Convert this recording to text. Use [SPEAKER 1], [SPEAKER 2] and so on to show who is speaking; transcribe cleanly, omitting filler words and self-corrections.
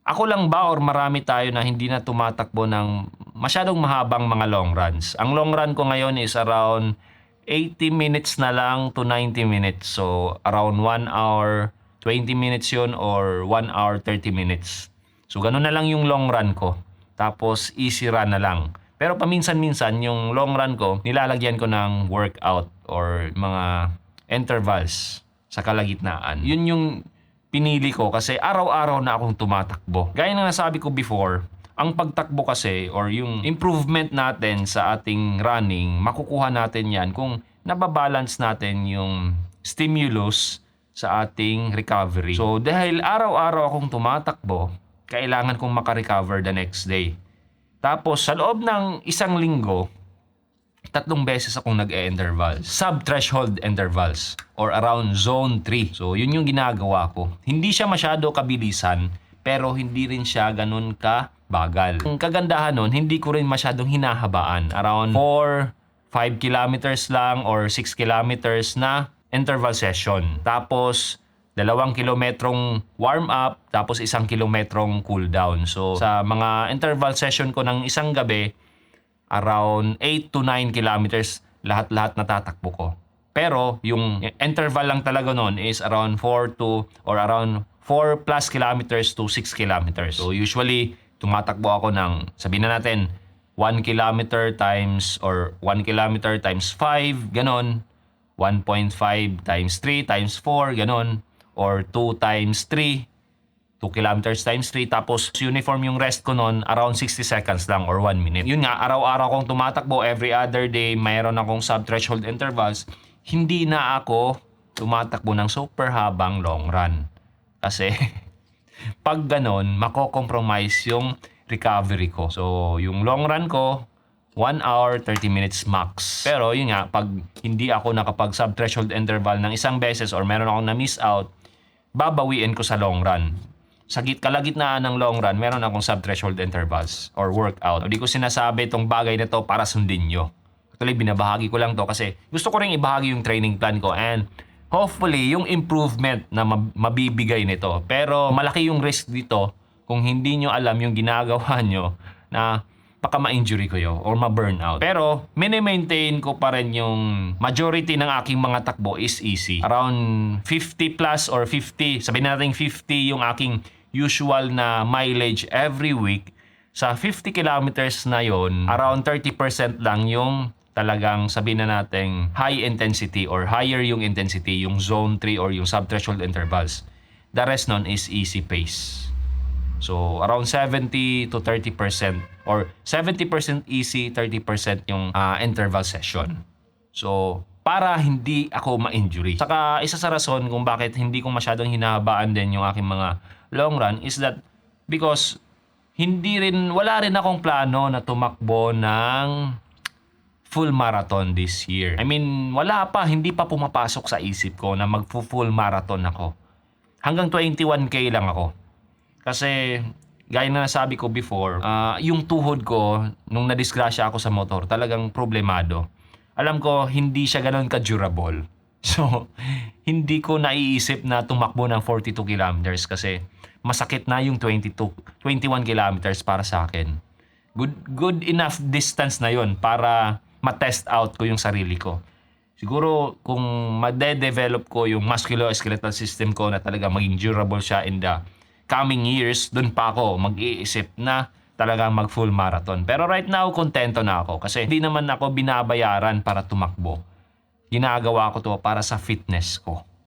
[SPEAKER 1] Ako lang ba or marami tayo na hindi na tumatakbo ng masyadong mahabang mga long runs? Ang long run ko ngayon is around 80 minutes na lang to 90 minutes. So around 1 hour 20 minutes yun or 1 hour 30 minutes. So ganun na lang yung long run ko. Tapos easy run na lang. Pero paminsan-minsan yung long run ko, nilalagyan ko ng workout or mga intervals sa kalagitnaan. Yun yung pinili ko kasi araw-araw na akong tumatakbo. Gaya na nasabi ko before, ang pagtakbo kasi or yung improvement natin sa ating running, makukuha natin yan kung nababalance natin yung stimulus sa ating recovery. So dahil araw-araw akong tumatakbo, kailangan kong makarecover the next day. Tapos sa loob ng isang linggo, 3 beses akong nag-e-intervals. Sub-threshold intervals or around zone 3. So, yun yung ginagawa ko. Hindi siya masyado kabilisan, pero hindi rin siya ganun kabagal. Ang kagandahan nun, hindi ko rin masyadong hinahabaan. Around 4-5 kilometers lang or 6 kilometers na interval session. Tapos, 2 kilometrong warm up, tapos 1 kilometrong cool down. So, sa mga interval session ko ng isang gabi, around 8 to 9 kilometers lahat-lahat natatakbo ko. Pero yung interval lang talaga noon is around 4 plus kilometers to 6 kilometers. So usually tumatakbo ako ng sabihin na natin 1 kilometer times or 1 kilometer times 5, ganon. 1.5 times 3 times 4, ganon. Or 2 times 3, 2 kilometers times 3, tapos uniform yung rest ko noon around 60 seconds lang or 1 minute. Yun nga, araw-araw akong tumatakbo, every other day mayroon akong sub-threshold intervals. Hindi na ako tumatakbo ng super habang long run. Kasi pag ganon, mako-compromise yung recovery ko. So, yung long run ko, 1 hour, 30 minutes max. Pero yun nga, pag hindi ako nakapag sub-threshold interval ng isang beses or meron akong na-miss out, babawiin ko sa long run. Sa kalagitnaan ng long run, meron akong sub-threshold intervals or workout. Hindi ko sinasabi itong bagay na to para sundin nyo. Actually, binabahagi ko lang to kasi gusto ko rin ibahagi yung training plan ko and hopefully, yung improvement na mabibigay nito. Pero malaki yung risk dito kung hindi nyo alam yung ginagawa nyo na baka ma-injury ko yun or ma-burnout. Pero, mini-maintain ko pa rin yung majority ng aking mga takbo is easy. Around 50 plus or 50, sabihin natin 50 yung aking usual na mileage every week. Sa 50 kilometers na yon, around 30% lang yung talagang sabihin na natin high intensity or higher yung intensity, yung zone 3 or yung sub-threshold intervals. The rest nun is easy pace. So, around 70 to 30% or 70% easy, 30% yung interval session. So, para hindi ako ma-injury. Saka, isa sa rason kung bakit hindi ko masyadong hinahabaan din yung aking mga long run is that because wala rin akong plano na tumakbo ng full marathon this year. I mean, hindi pa pumapasok sa isip ko na mag-full marathon ako. Hanggang 21K lang ako. Kasi, gaya na nasabi ko before, yung tuhod ko, nung nadisgrasya ako sa motor, talagang problemado. Alam ko, hindi siya ganun ka-durable. So, hindi ko naiisip na tumakbo ng 42 kilometers kasi masakit na yung 21 kilometers para sa akin. Good enough distance na yon para ma-test out ko yung sarili ko. Siguro, kung ma-develop ko yung musculoskeletal system ko na talaga maging durable siya in the coming years, dun pa ako mag-iisip na talagang mag-full marathon. Pero right now, kontento na ako kasi hindi naman ako binabayaran para tumakbo. Ginagawa ko to para sa fitness ko.